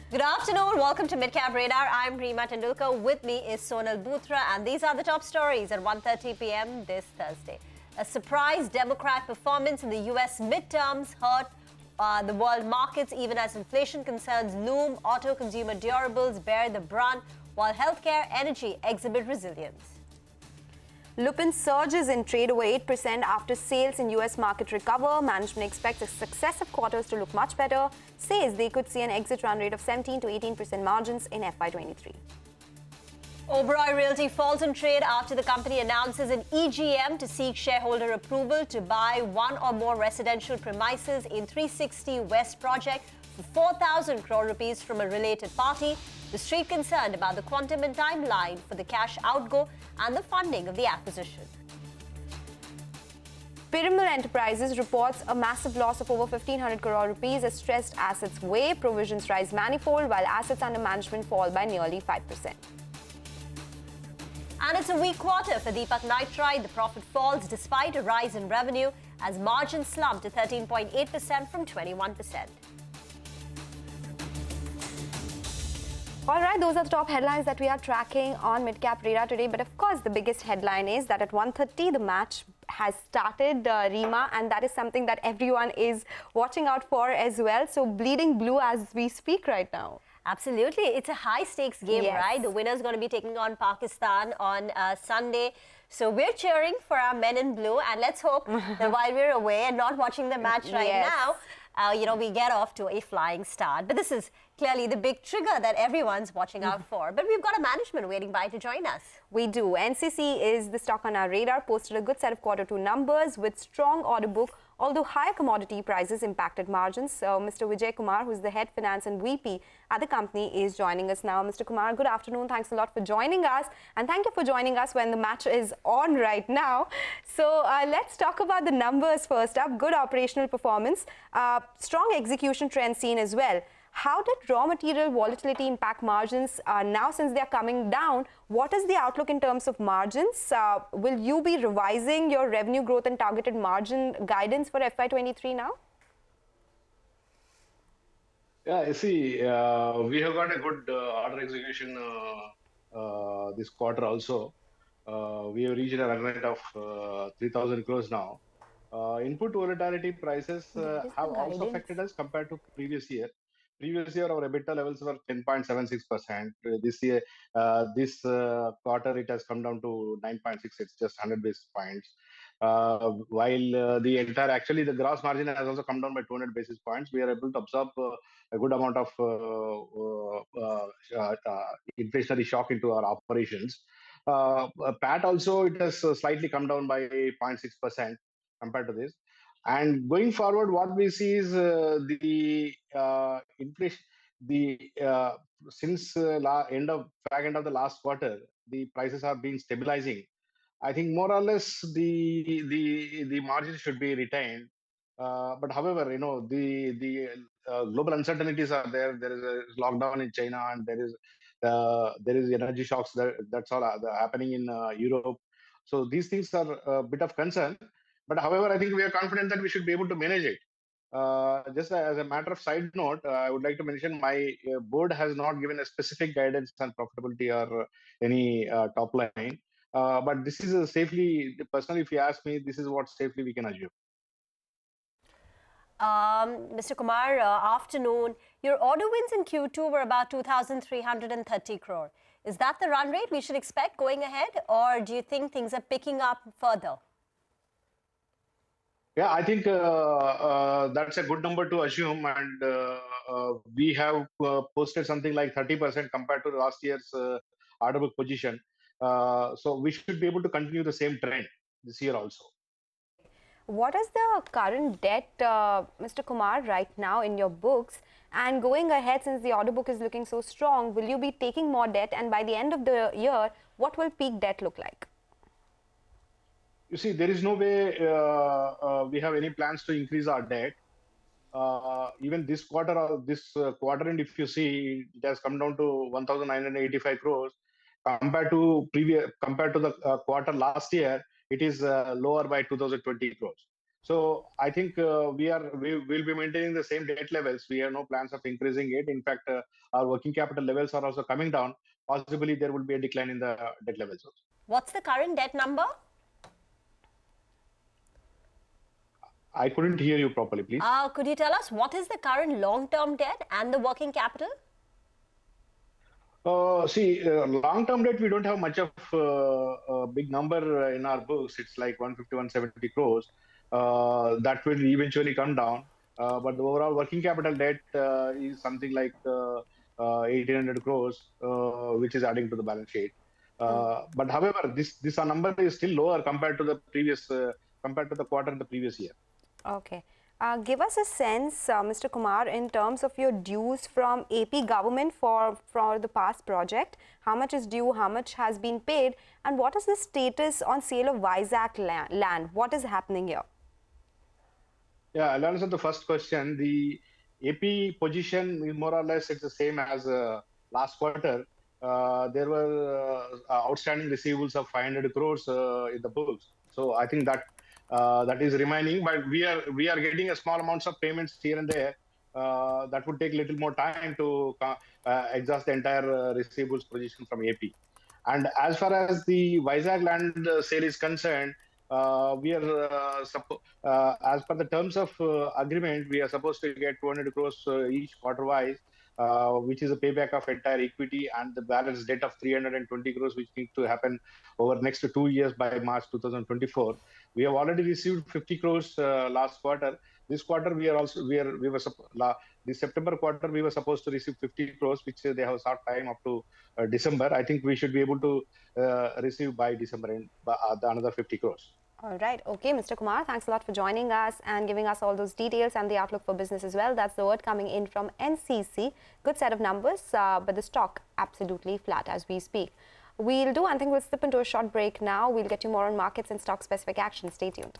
Good afternoon. Welcome to Midcap Radar. I'm Reema Tendulkar. With me is Sonal Boothra, and these are the top stories at 1:30 p.m. this Thursday. A surprise Democrat performance in the U.S. midterms hurt the world markets even as inflation concerns loom. Auto consumer durables bear the brunt, while healthcare energy exhibit resilience. Lupin surges in trade over 8% after sales in US market recover. Management expects the successive quarters to look much better. Says they could see an exit run rate of 17 to 18% margins in FY23. Oberoi Realty falls in trade after the company announces an EGM to seek shareholder approval to buy one or more residential premises in 360 West project for 4,000 crore rupees from a related party. The street concerned about the quantum and timeline for the cash outgo and the funding of the acquisition. Piramal Enterprises reports a massive loss of over 1,500 crore rupees as stressed assets weigh. Provisions rise manifold while assets under management fall by nearly 5%. And it's a weak quarter for Deepak Nitrite. The profit falls despite a rise in revenue as margins slumped to 13.8% from 21%. All right, those are the top headlines that we are tracking on Midcap Radar today. But of course, the biggest headline is that at 1:30, the match has started, Reema, and that is something that everyone is watching out for as well. So bleeding blue as we speak right now. Absolutely. It's a high-stakes game, yes. Right? The winner is going to be taking on Pakistan on Sunday. So we're cheering for our men in blue, and let's hope that while we're away and not watching the match right now, we get off to a flying start. But this is clearly the big trigger that everyone's watching out for. But we've got a management waiting by to join us. We do. NCC is the stock on our radar, posted a good set of Q2 numbers with strong order book, although higher commodity prices impacted margins. So Mr. Vijay Kumar, who's the head finance and VP at the company, is joining us now. Mr. Kumar, good afternoon. Thanks a lot for joining us. And thank you for joining us when the match is on right now. So let's talk about the numbers first up. Good operational performance, strong execution trend seen as well. How did raw material volatility impact margins now since they are coming down? What is the outlook in terms of margins? Will you be revising your revenue growth and targeted margin guidance for FY23 now? Yeah, you see, we have got a good order execution this quarter also. We have reached a run rate of 3,000 crores now. Input volatility prices have also affected us compared to previous year. Previous year, our EBITDA levels were 10.76%. This year, this quarter, it has come down to 9.6. It's just 100 basis points. While actually the gross margin has also come down by 200 basis points. We are able to absorb a good amount of inflationary shock into our operations. PAT also, it has slightly come down by 0.6% compared to this. And going forward, what we see is the inflation. Since back end of the last quarter, the prices have been stabilizing. I think more or less the margin should be retained. But however, the global uncertainties are there. There is a lockdown in China, and there is energy shocks that's all happening in Europe. So these things are a bit of concern. But however, I think we are confident that we should be able to manage it. Just as a matter of side note, I would like to mention my board has not given a specific guidance on profitability or any top line. But this is safely, personally, if you ask me, this is what safely we can assume. Mr. Kumar, afternoon. Your order wins in Q2 were about 2,330 crore. Is that the run rate we should expect going ahead, or do you think things are picking up further? Yeah, I think that's a good number to assume, and we have posted something like 30% compared to last year's order book position. So we should be able to continue the same trend this year also. What is the current debt, Mr. Kumar, right now in your books? And going ahead, since the order book is looking so strong, will you be taking more debt? And by the end of the year, what will peak debt look like? You see, there is no way we have any plans to increase our debt. Even this quarter, and if you see, it has come down to 1,985 crores compared to the quarter last year. It is lower by 2,020 crores. So I think we will be maintaining the same debt levels. We have no plans of increasing it. In fact, our working capital levels are also coming down. Possibly there will be a decline in the debt levels also. What's the current debt number? I couldn't hear you properly, please. Could you tell us what is the current long-term debt and the working capital? Long-term debt, we don't have much of a big number in our books. It's like 150, 170 crores. That will eventually come down. But the overall working capital debt is something like 1,800 crores, which is adding to the balance sheet. But however, this number is still lower compared to the previous, compared to the quarter in the previous year. Okay. Give us a sense, Mr. Kumar, in terms of your dues from AP government for the past project. How much is due, how much has been paid, and what is the status on sale of Vizag land? What is happening here? Yeah, I'll answer the first question. The AP position is more or less it's the same as last quarter. There were outstanding receivables of 500 crores in the books. So I think that that is remaining, but we are getting a small amounts of payments here and there. That would take a little more time to exhaust the entire receivables position from AP. And as far as the Vizag land sale is concerned, we are as per the terms of agreement, we are supposed to get 200 crores each quarter-wise, which is a payback of entire equity, and the balance debt of 320 crores, which needs to happen over next 2 years by March 2024. We have already received 50 crores last quarter. This quarter, this September quarter, we were supposed to receive 50 crores, which they have short time up to December. I think we should be able to receive by December and another 50 crores. All right. Okay, Mr. Kumar, thanks a lot for joining us and giving us all those details and the outlook for business as well. That's the word coming in from NCC. Good set of numbers, but the stock absolutely flat as we speak. We'll do one thing. We'll slip into a short break now. We'll get you more on markets and stock-specific action. Stay tuned.